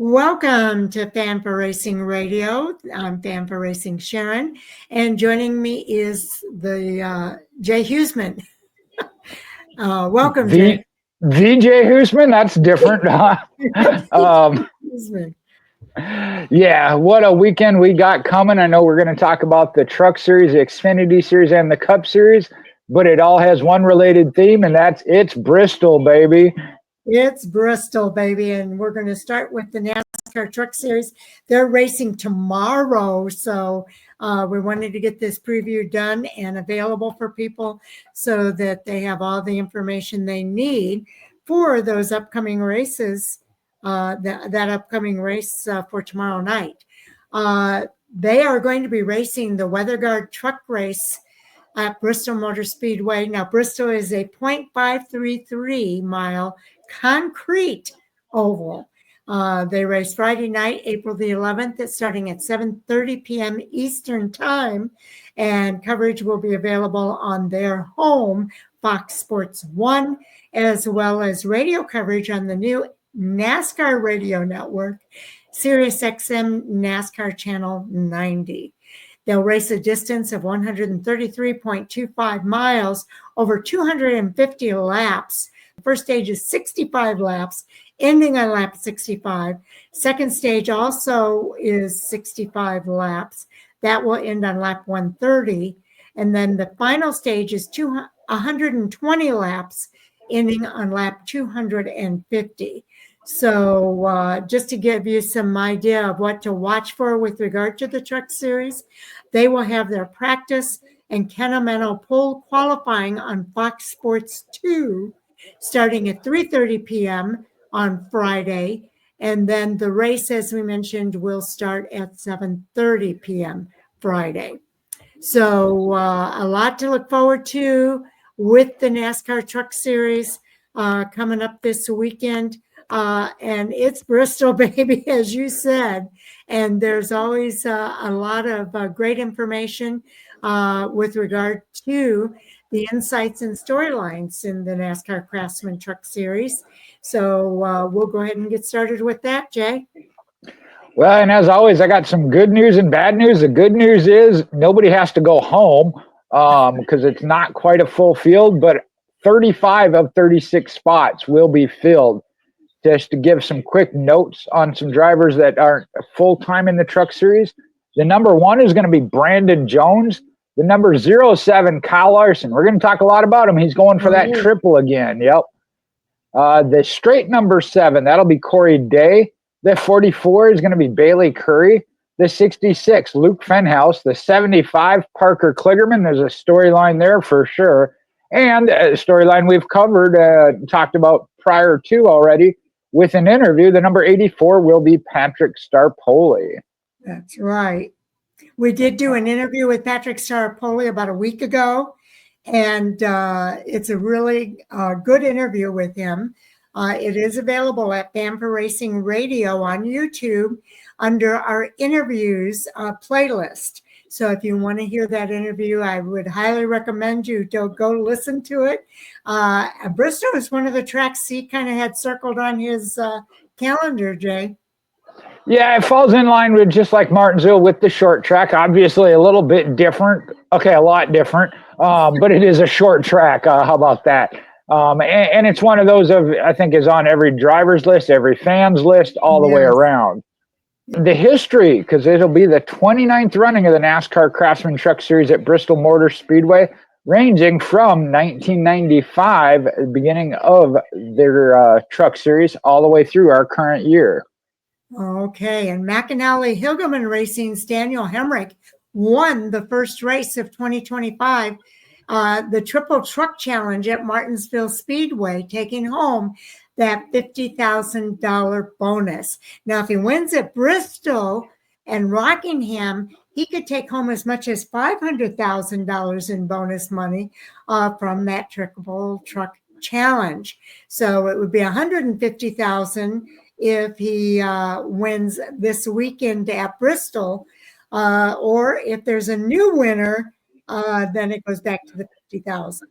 Welcome to Fan for Racing Radio. I'm Fan for Racing Sharon, and joining me is the Jay Huseman. Welcome, Jay. VJ Huseman, that's different. Huseman. Yeah, what a weekend we got coming. I know we're going to talk about the Truck Series, the Xfinity Series, and the Cup Series, but it all has one related theme, and it's Bristol, baby. It's Bristol, baby, and we're going to start with the NASCAR Truck Series. They're racing tomorrow, so we wanted to get this preview done and available for people so that they have all the information they need for those upcoming races, that upcoming race for tomorrow night. They are going to be racing the Weather Guard Truck Race at Bristol Motor Speedway. Now, Bristol is a 0.533 mile concrete oval. They race Friday night, April the 11th. It's starting at 7:30 p.m. Eastern time, and coverage will be available on their home, Fox Sports 1, as well as radio coverage on the new NASCAR radio network, Sirius XM NASCAR Channel 90. They'll race a distance of 133.25 miles over 250 laps. The first stage is 65 laps, ending on lap 65. Second stage also is 65 laps. That will end on lap 130. And then the final stage is 120 laps, ending on lap 250. So just to give you some idea of what to watch for with regard to the Truck Series, they will have their practice and Kennametal pole qualifying on Fox Sports 2 starting at 3:30 p.m. on Friday. And then the race, as we mentioned, will start at 7:30 p.m. Friday. So a lot to look forward to with the NASCAR Truck Series coming up this weekend. And it's Bristol, baby, as you said. And there's always a lot of great information with regard to the insights and storylines in the NASCAR Craftsman Truck Series. So we'll go ahead and get started with that, Jay. Well, and as always, I got some good news and bad news. The good news is nobody has to go home because it's not quite a full field, but 35 of 36 spots will be filled. Just to give some quick notes on some drivers that aren't full-time in the Truck Series. The number 1 is going to be Brandon Jones. The number 07, Kyle Larson. We're going to talk a lot about him. He's going for that triple again. Yep. The straight number 7, that'll be Corey Day. The 44 is going to be Bailey Curry. The 66, Luke Fenhouse. The 75, Parker Kligerman. There's a storyline there for sure. And a storyline we've covered, talked about prior to already, with an interview. The number 84 will be Patrick Starpoli. That's right. We did do an interview with Patrick Starpoli about a week ago, and it's a really good interview with him. It is available at Fan for Racing Radio on YouTube under our interviews playlist. So if you want to hear that interview, I would highly recommend you to go listen to it. Bristol is one of the tracks he kind of had circled on his calendar, Jay. Yeah, it falls in line with just like Martinsville with the short track. Obviously a little bit different. Okay, a lot different. But it is a short track. How about that? And it's one of those I think is on every driver's list, every fan's list, all the way around. The history, because it'll be the 29th running of the NASCAR Craftsman Truck Series at Bristol Motor Speedway, ranging from 1995, the beginning of their Truck Series, all the way through our current year. Okay, and McAnally Hilgeman Racing's Daniel Hemrick won the first race of 2025, the Triple Truck Challenge at Martinsville Speedway, taking home that $50,000 bonus. Now, if he wins at Bristol and Rockingham, he could take home as much as $500,000 in bonus money from that Triple Truck Challenge. So it would be $150,000 if he wins this weekend at Bristol, or if there's a new winner, then it goes back to the $50,000.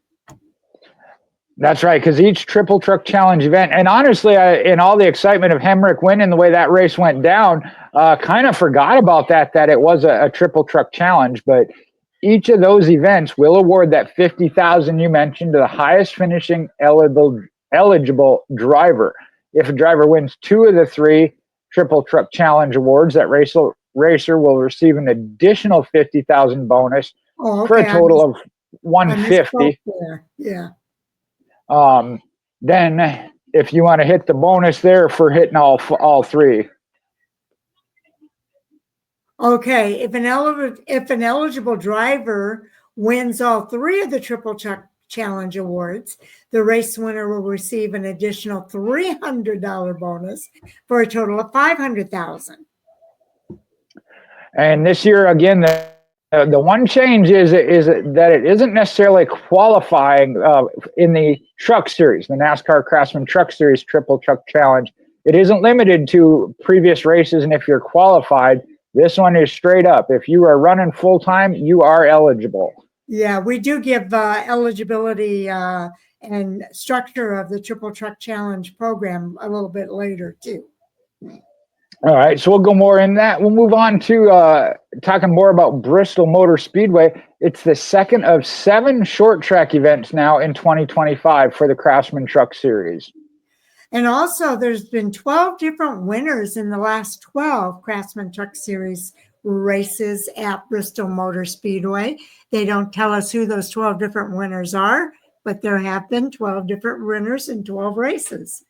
That's right, because each Triple Truck Challenge event, and honestly, in all the excitement of Hemrick winning the way that race went down, kind of forgot about that it was a Triple Truck Challenge. But each of those events will award that $50,000 you mentioned to the highest finishing eligible driver. If a driver wins 2 of the 3 Triple Truck Challenge awards, that racer will receive an additional $50,000 bonus for a total of $150,000. Yeah. Then if you want to hit the bonus there for hitting all 3. Okay, if an eligible driver wins all 3 of the Triple Truck Challenge awards, the race winner will receive an additional $300 bonus for a total of $500,000. And this year, again, the one change is that it isn't necessarily qualifying in the Truck Series, the NASCAR Craftsman Truck Series Triple Truck Challenge. It isn't limited to previous races, and if you're qualified, this one is straight up. If you are running full time, you are eligible. Yeah, we do give eligibility and structure of the Triple Truck Challenge program a little bit later too. All right, so we'll go more in that. We'll move on to talking more about Bristol Motor Speedway. It's the second of 7 short track events now in 2025 for the Craftsman Truck Series. And also, there's been 12 different winners in the last 12 Craftsman Truck Series races at Bristol Motor Speedway. They don't tell us who those 12 different winners are, but there have been 12 different winners in 12 races.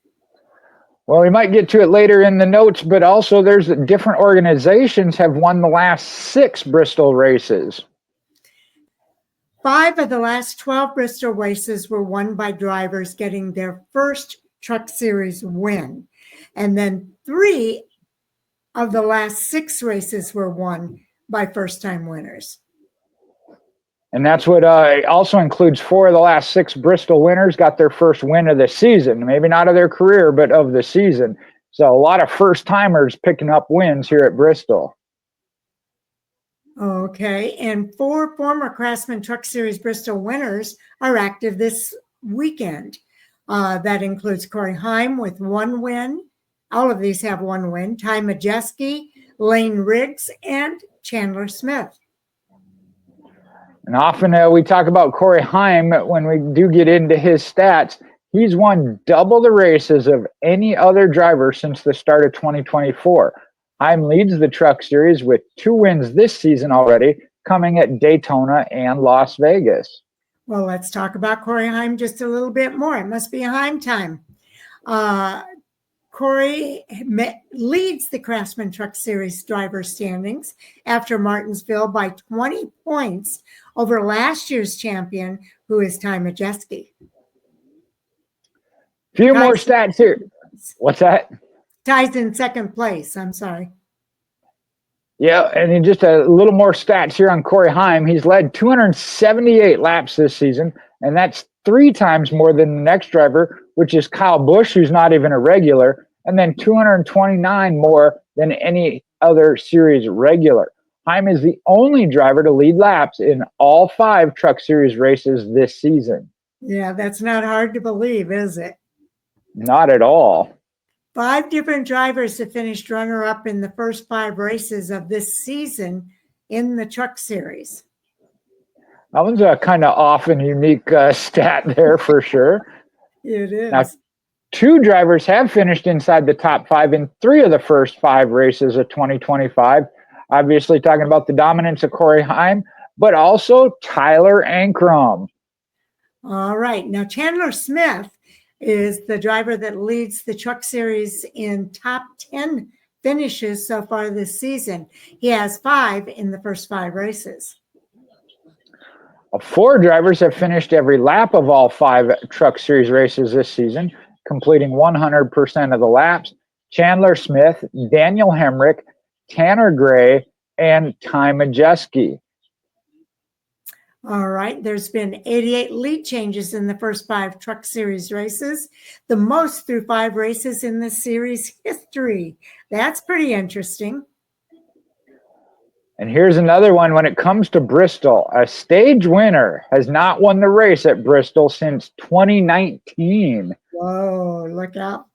Well, we might get to it later in the notes, but also there's different organizations have won the last 6 Bristol races. 5 of the last 12 Bristol races were won by drivers getting their first Truck Series win. And then 3 of the last 6 races were won by first-time winners. And that's what also includes 4 of the last 6 Bristol winners got their first win of the season. Maybe not of their career, but of the season. So a lot of first-timers picking up wins here at Bristol. Okay, and 4 former Craftsman Truck Series Bristol winners are active this weekend. That includes Corey Heim with 1 win. All of these have 1 win. Ty Majeski, Lane Riggs, and Chandler Smith. And often we talk about Corey Heim when we do get into his stats. He's won double the races of any other driver since the start of 2024. Heim leads the Truck Series with 2 wins this season already, coming at Daytona and Las Vegas. Well, let's talk about Corey Heim just a little bit more. It must be Heim time. Corey leads the Craftsman Truck Series driver standings after Martinsville by 20 points over last year's champion, who is Ty Majeski. Few more stats here. What's that? Ty's in second place. I'm sorry. Yeah, and then just a little more stats here on Corey Heim. He's led 278 laps this season, and that's 3 times more than the next driver, which is Kyle Busch, who's not even a regular, and then 229 more than any other series regular. Heim is the only driver to lead laps in all 5 Truck Series races this season. Yeah, that's not hard to believe, is it? Not at all. 5 different drivers have finished runner-up in the first 5 races of this season in the Truck Series. That one's a kind of off and unique stat there for sure. It is. Now, 2 drivers have finished inside the top 5 in 3 of the first 5 races of 2025. Obviously talking about the dominance of Corey Heim, but also Tyler Ankrum. All right. Now, Chandler Smith is the driver that leads the Truck Series in top 10 finishes so far this season. He has 5 in the first 5 races. 4 drivers have finished every lap of all 5 Truck Series races this season, completing 100% of the laps. Chandler Smith, Daniel Hemrick, Tanner Gray, and Ty Majeski. All right. There's been 88 lead changes in the first 5 Truck Series races, the most through 5 races in the series history. That's pretty interesting. And here's another one. When it comes to Bristol, a stage winner has not won the race at Bristol since 2019. Whoa, look out.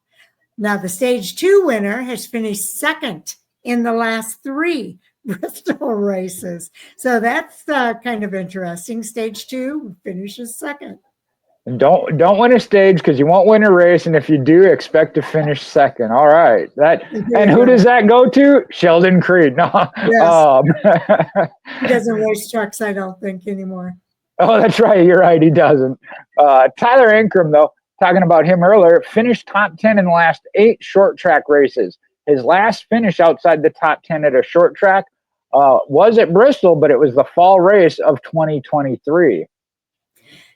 Now, the stage 2 winner has finished second in the last 3 Bristol races. So that's kind of interesting. Stage 2 finishes second. And don't win a stage because you won't win a race, and if you do, expect to finish second. All right, and who does that go to? Sheldon Creed. No, yes. He doesn't race trucks, I don't think, anymore. Oh, that's right. You're right. He doesn't. Tyler Ankrum, though, talking about him earlier, finished top 10 in the last 8 short track races. His last finish outside the top 10 at a short track was at Bristol, but it was the fall race of 2023.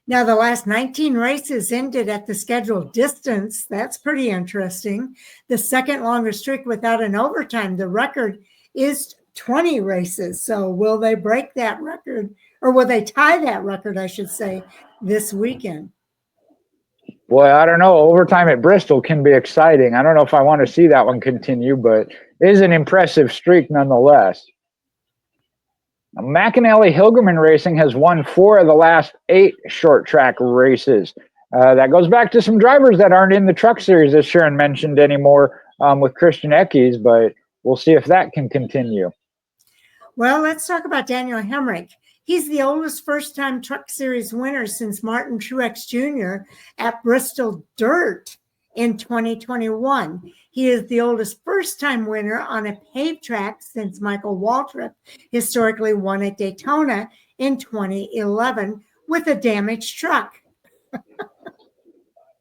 Now, the last 19 races ended at the scheduled distance. That's pretty interesting. The second longest streak without an overtime. The record is 20 races. So will they break that record, or will they tie that record, I should say, this weekend? Boy, I don't know. Overtime at Bristol can be exciting. I don't know if I want to see that one continue, but it is an impressive streak nonetheless. McAnally Hilgerman Racing has won 4 of the last 8 short track races. That goes back to some drivers that aren't in the truck series, as Sharon mentioned, anymore with Christian Eckes, but we'll see if that can continue. Well, let's talk about Daniel Hemrick. He's the oldest first-time Truck Series winner since Martin Truex Jr. at Bristol Dirt in 2021. He is the oldest first-time winner on a paved track since Michael Waltrip historically won at Daytona in 2011 with a damaged truck.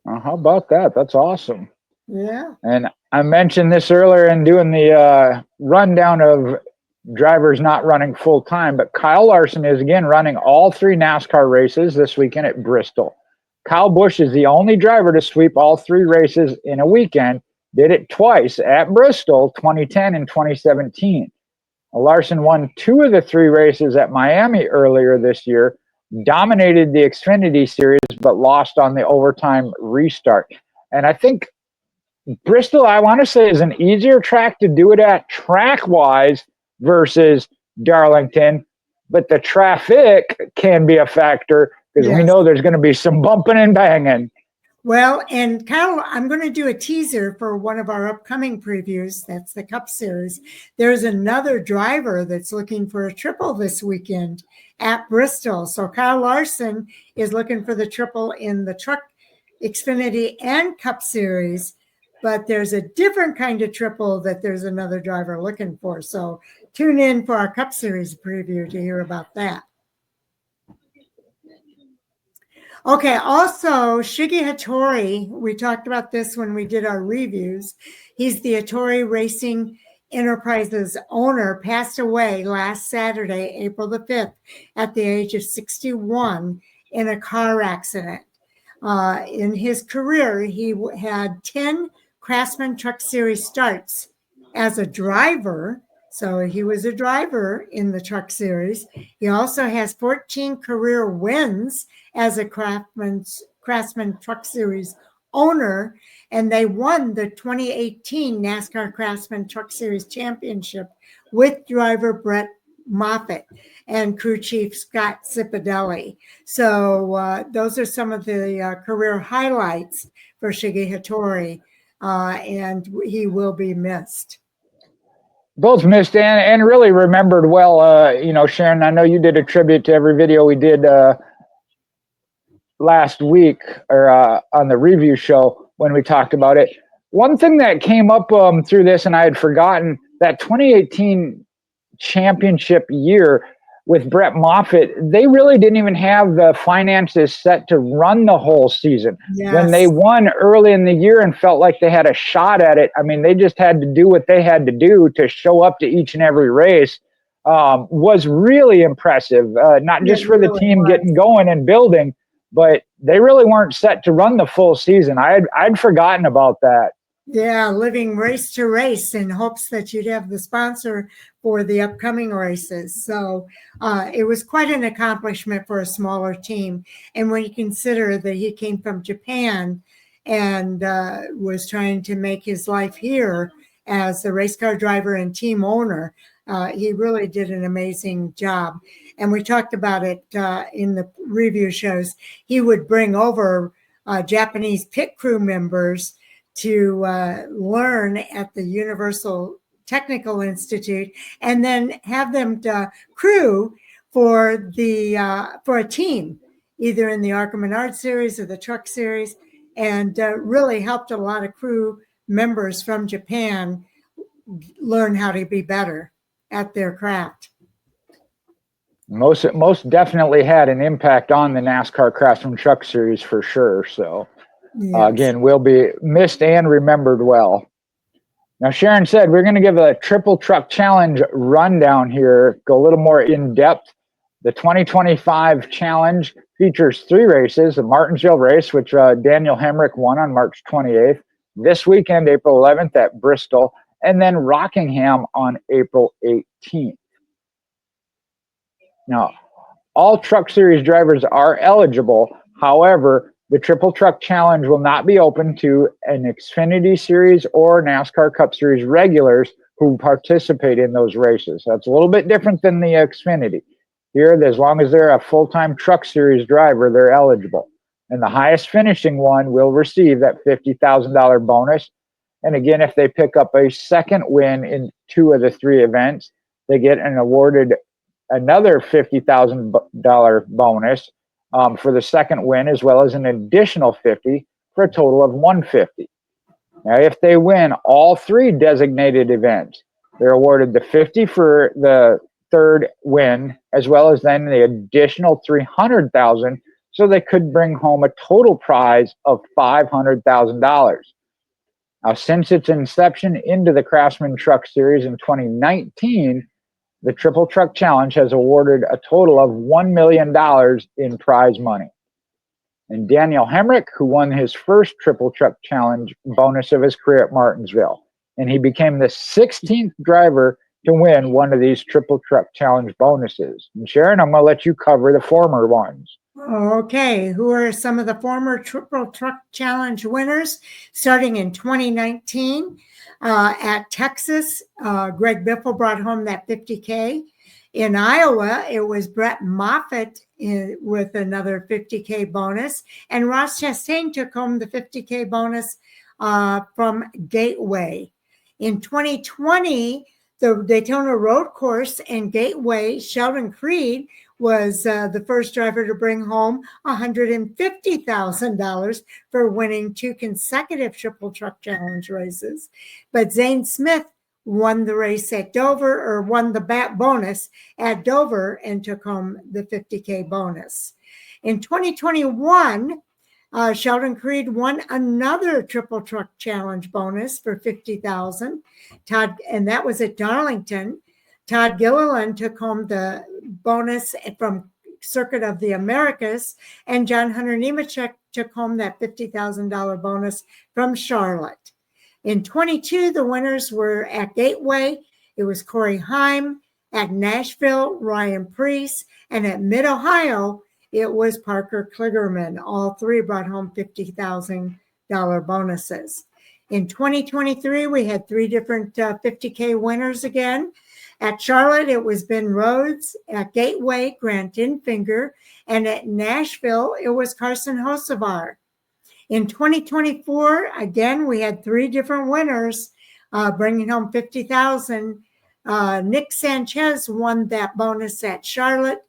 How about that? That's awesome. Yeah. And I mentioned this earlier in doing the rundown of drivers not running full time, but Kyle Larson is again running all 3 NASCAR races this weekend at Bristol. Kyle Busch is the only driver to sweep all 3 races in a weekend, did it twice at Bristol, 2010 and 2017. Larson won 2 of the 3 races at Miami earlier this year, dominated the Xfinity Series, but lost on the overtime restart. And I think Bristol, I want to say, is an easier track to do it at track-wise versus Darlington, but the traffic can be a factor because we know there's going to be some bumping and banging. Well, and Kyle, I'm going to do a teaser for one of our upcoming previews. That's the Cup Series. There's another driver that's looking for a triple this weekend at Bristol. So Kyle Larson is looking for the triple in the Truck, Xfinity, and Cup Series. But there's a different kind of triple that there's another driver looking for. So tune in for our Cup Series preview to hear about that. Okay, also, Shiggy Hattori, we talked about this when we did our reviews. He's the Hattori Racing Enterprises owner, passed away last Saturday, April the 5th, at the age of 61 in a car accident. In his career, he had 10 Craftsman Truck Series starts as a driver. So he was a driver in the Truck Series. He also has 14 career wins as a Craftsman Truck Series owner, and they won the 2018 NASCAR Craftsman Truck Series Championship with driver Brett Moffitt and crew chief Scott Cipodelli. So those are some of the career highlights for Shiggy Hattori, and he will be missed. Both missed and really remembered well. Sharon, I know you did a tribute to every video we did last week or on the review show when we talked about it. One thing that came up through this, and I had forgotten, that 2018 championship year with Brett Moffitt, they really didn't even have the finances set to run the whole season. Yes. When they won early in the year and felt like they had a shot at it, I mean, they just had to do what they had to do to show up to each and every race. Was really impressive, not just for the team getting going and building, but they really weren't set to run the full season. I'd forgotten about that. Yeah, living race to race in hopes that you'd have the sponsor for the upcoming races. So it was quite an accomplishment for a smaller team. And when you consider that he came from Japan and was trying to make his life here as the race car driver and team owner. He really did an amazing job. And we talked about it in the review shows. He would bring over Japanese pit crew members to learn at the Universal Technical Institute, and then have them to crew for a team, either in the ARCA Menard series or the truck series, and really helped a lot of crew members from Japan learn how to be better at their craft. Most definitely had an impact on the NASCAR Craftsman Truck Series for sure. So yes. Again, will be missed and remembered well. Now, Sharon said we're going to give a Triple Truck Challenge rundown here, go a little more in depth. The 2025 Challenge features 3 races: the Martinsville race, which Daniel Hemrick won on March 28th, this weekend, April 11th at Bristol, and then Rockingham on April 18th. Now, all Truck Series drivers are eligible. However, the Triple Truck Challenge will not be open to an Xfinity Series or NASCAR Cup Series regulars who participate in those races. That's a little bit different than the Xfinity. Here, as long as they're a full-time Truck Series driver, they're eligible. And the highest finishing one will receive that $50,000 bonus. And again, if they pick up a second win in 2 of the 3 events, they get an awarded another $50,000 bonus for the second win, as well as an additional $50,000 for a total of $150,000. Now, if they win all 3 designated events, they're awarded the $50,000 for the third win, as well as then the additional $300,000, so they could bring home a total prize of $500,000. Now, since its inception into the Craftsman Truck Series in 2019, the Triple Truck Challenge has awarded a total of $1 million in prize money. And Daniel Hemrick, who won his first Triple Truck Challenge bonus of his career at Martinsville, and he became the 16th driver to win one of these Triple Truck Challenge bonuses. And Sharon, I'm going to let you cover the former ones. Okay, who are some of the former Triple Truck Challenge winners? Starting in 2019 at Texas, Greg Biffle brought home that $50K. In Iowa, it was Brett Moffitt with another $50K bonus, and Ross Chastain took home the $50K bonus from Gateway. In 2020, the Daytona Road Course and Gateway, Sheldon Creed was the first driver to bring home $150,000 for winning 2 consecutive Triple Truck Challenge races. But Zane Smith won the race at Dover, or won the bonus at Dover, and took home the $50K bonus. In 2021, Sheldon Creed won another Triple Truck Challenge bonus for $50,000. And that was at Darlington. Todd Gilliland took home the bonus from Circuit of the Americas, and John Hunter Nemechek took home that $50,000 bonus from Charlotte. In 22, the winners were at Gateway. It was Corey Heim. At Nashville, Ryan Preece. And at Mid-Ohio, it was Parker Kligerman. All 3 brought home $50,000 bonuses. In 2023, we had 3 different $50K winners again. At Charlotte, it was Ben Rhodes. At Gateway, Grant Infinger. And at Nashville, it was Carson Hocevar. In 2024, again, we had 3 different winners bringing home $50,000. Nick Sanchez won that bonus at Charlotte.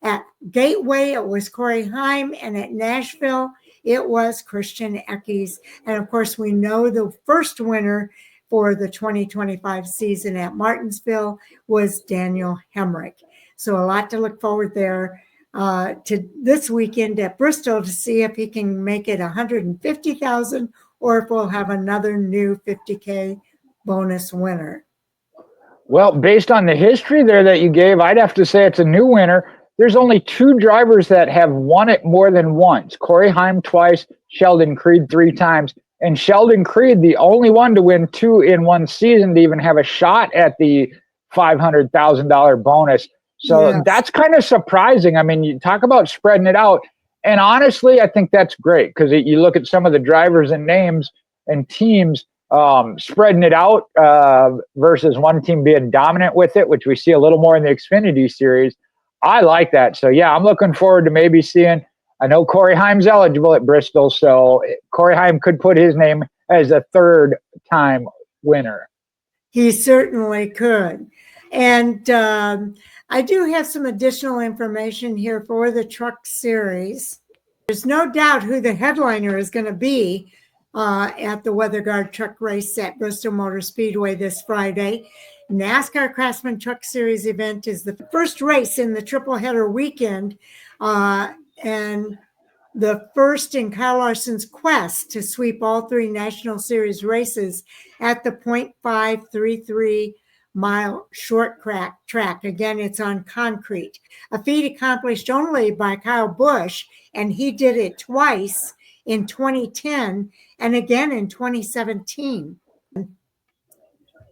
At Gateway, it was Corey Heim. And at Nashville, it was Christian Eckes. And of course, we know the first winner for the 2025 season at Martinsville was Daniel Hemrick. So a lot to look forward there to this weekend at Bristol to see if he can make it $150,000 or if we'll have another new $50K bonus winner. Well, based on the history there that you gave, I'd have to say it's a new winner. There's only 2 drivers that have won it more than once. Corey Heim twice, Sheldon Creed 3 times. And Sheldon Creed, the only one to win 2 in one season to even have a shot at the $500,000 bonus. So yes, that's kind of surprising. I mean, you talk about spreading it out. And honestly, I think that's great because you look at some of the drivers and names and teams spreading it out versus one team being dominant with it, which we see a little more in the Xfinity series. I like that. So, yeah, I'm looking forward to maybe seeing. I know Corey Heim's eligible at Bristol, so Corey Heim could put his name as a third-time winner. He certainly could. And I do have some additional information here for the Truck Series. There's no doubt who the headliner is going to be at the Weather Guard Truck Race at Bristol Motor Speedway this Friday. NASCAR Craftsman Truck Series event is the first race in the triple header weekend, and the first in Kyle Larson's quest to sweep all three National Series races at the .533 mile short track. Again, it's on concrete, a feat accomplished only by Kyle Busch, and he did it twice in 2010 and again in 2017.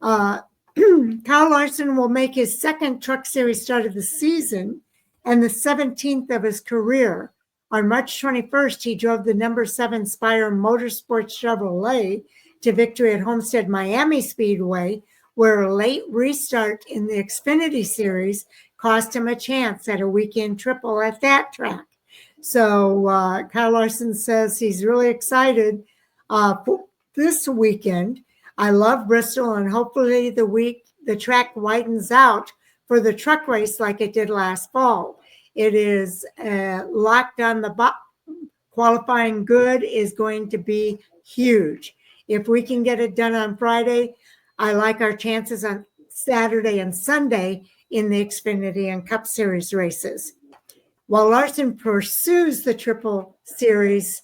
Kyle Larson will make his second Truck Series start of the season and the 17th of his career. On March 21st, he drove the number 7 Spire Motorsports Chevrolet to victory at Homestead Miami Speedway, where a late restart in the Xfinity Series cost him a chance at a weekend triple at that track. So Kyle Larson says he's really excited for this weekend. I love Bristol, and hopefully the track widens out for the truck race like it did last fall. It is locked on the qualifying good is going to be huge. If we can get it done on Friday, I like our chances on Saturday and Sunday in the Xfinity and Cup Series races. While Larson pursues the Triple Series,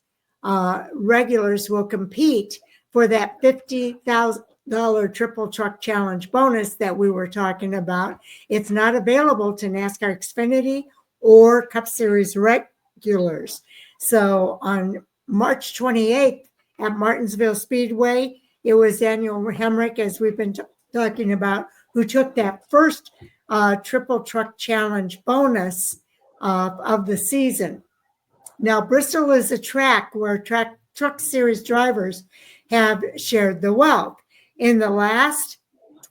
regulars will compete for that $50,000 Triple Truck Challenge bonus that we were talking about. It's not available to NASCAR Xfinity or Cup Series regulars. So on March 28th at Martinsville Speedway, it was Daniel Hemrick, as we've been talking about, who took that first Triple Truck Challenge bonus of the season. Now, Bristol is a track where Truck Series drivers have shared the wealth. In the last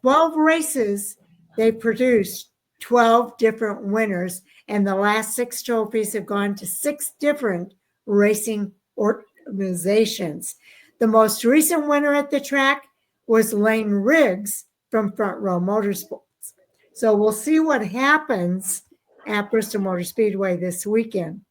12 races, they produced 12 different winners, and the last 6 trophies have gone to 6 different racing organizations. The most recent winner at the track was Lane Riggs from Front Row Motorsports. So we'll see what happens at Bristol Motor Speedway this weekend.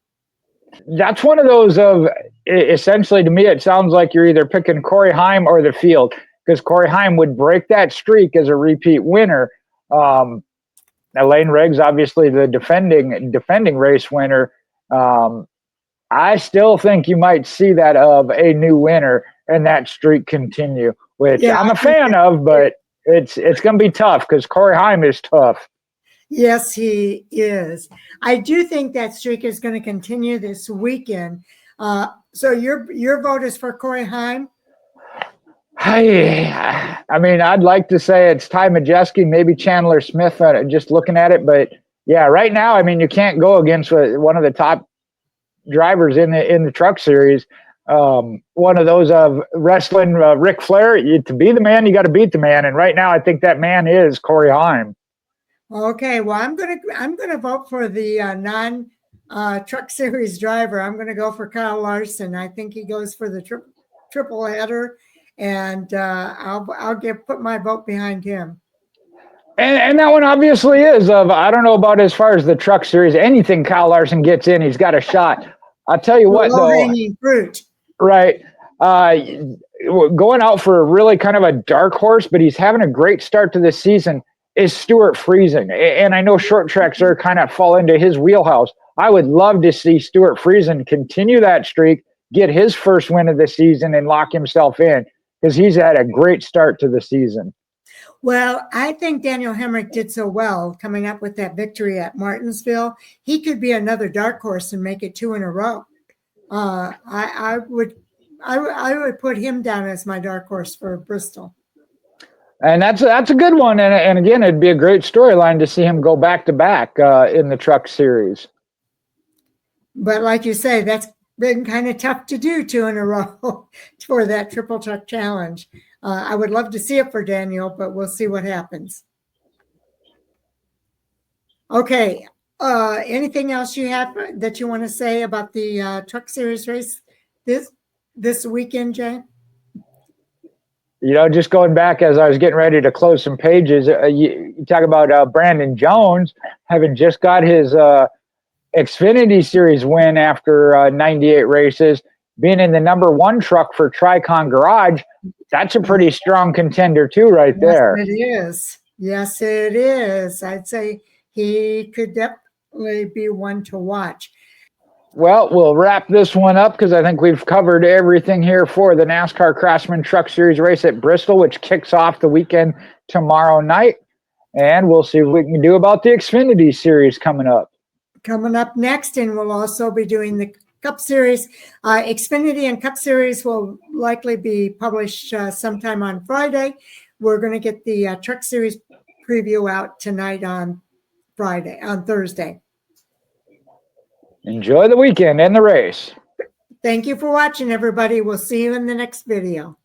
That's one of those of, essentially, to me, it sounds like you're either picking Corey Heim or the field, because Corey Heim would break that streak as a repeat winner. Lane Riggs, obviously the defending race winner. I still think you might see that of a new winner and that streak continue, which I'm a fan of, but it's going to be tough because Corey Heim is tough. Yes, he is. I do think that streak is going to continue this weekend. So your vote is for Corey Heim? I mean, I'd like to say it's Ty Majeski, maybe Chandler Smith, just looking at it. But, yeah, right now, I mean, you can't go against one of the top drivers in the Truck Series. One of those of wrestling, Ric Flair. To be the man, you got to beat the man. And right now, I think that man is Corey Heim. Okay, well, I'm gonna vote for the non-Truck Series driver. I'm gonna go for Kyle Larson. I think he goes for the triple header, and I'll put my vote behind him. And that one obviously is of, I don't know about as far as the Truck Series. Anything Kyle Larson gets in, he's got a shot. I'll tell you what, though. Low-hanging fruit. Right. Going out for a really kind of a dark horse, but he's having a great start to this season, is Stuart Friesen. And I know short tracks are kind of fall into his wheelhouse. I would love to see Stuart Friesen continue that streak, get his first win of the season, and lock himself in, because he's had a great start to the season. Well, I think Daniel Hemrick did so well coming up with that victory at Martinsville. He could be another dark horse and make it 2 in a row. I would put him down as my dark horse for Bristol. And that's a good one. And again, it'd be a great storyline to see him go back to back in the Truck Series. But like you say, that's been kind of tough to do 2 in a row for that Triple Truck Challenge. I would love to see it for Daniel, but we'll see what happens. Okay. Anything else you have that you want to say about the Truck Series race this weekend, Jay? Just going back as I was getting ready to close some pages, you talk about Brandon Jones having just got his Xfinity Series win after 98 races, being in the #1 truck for Tricon Garage. That's a pretty strong contender too, right there. Yes, it is. Yes, it is. I'd say he could definitely be one to watch. Well, we'll wrap this one up because I think we've covered everything here for the NASCAR Craftsman Truck Series race at Bristol, which kicks off the weekend tomorrow night. And we'll see what we can do about the Xfinity Series coming up. Coming up next, and we'll also be doing the Cup Series. Xfinity and Cup Series will likely be published sometime on Friday. We're going to get the Truck Series preview out tonight on Thursday. Enjoy the weekend and the race. Thank you for watching, everybody. We'll see you in the next video.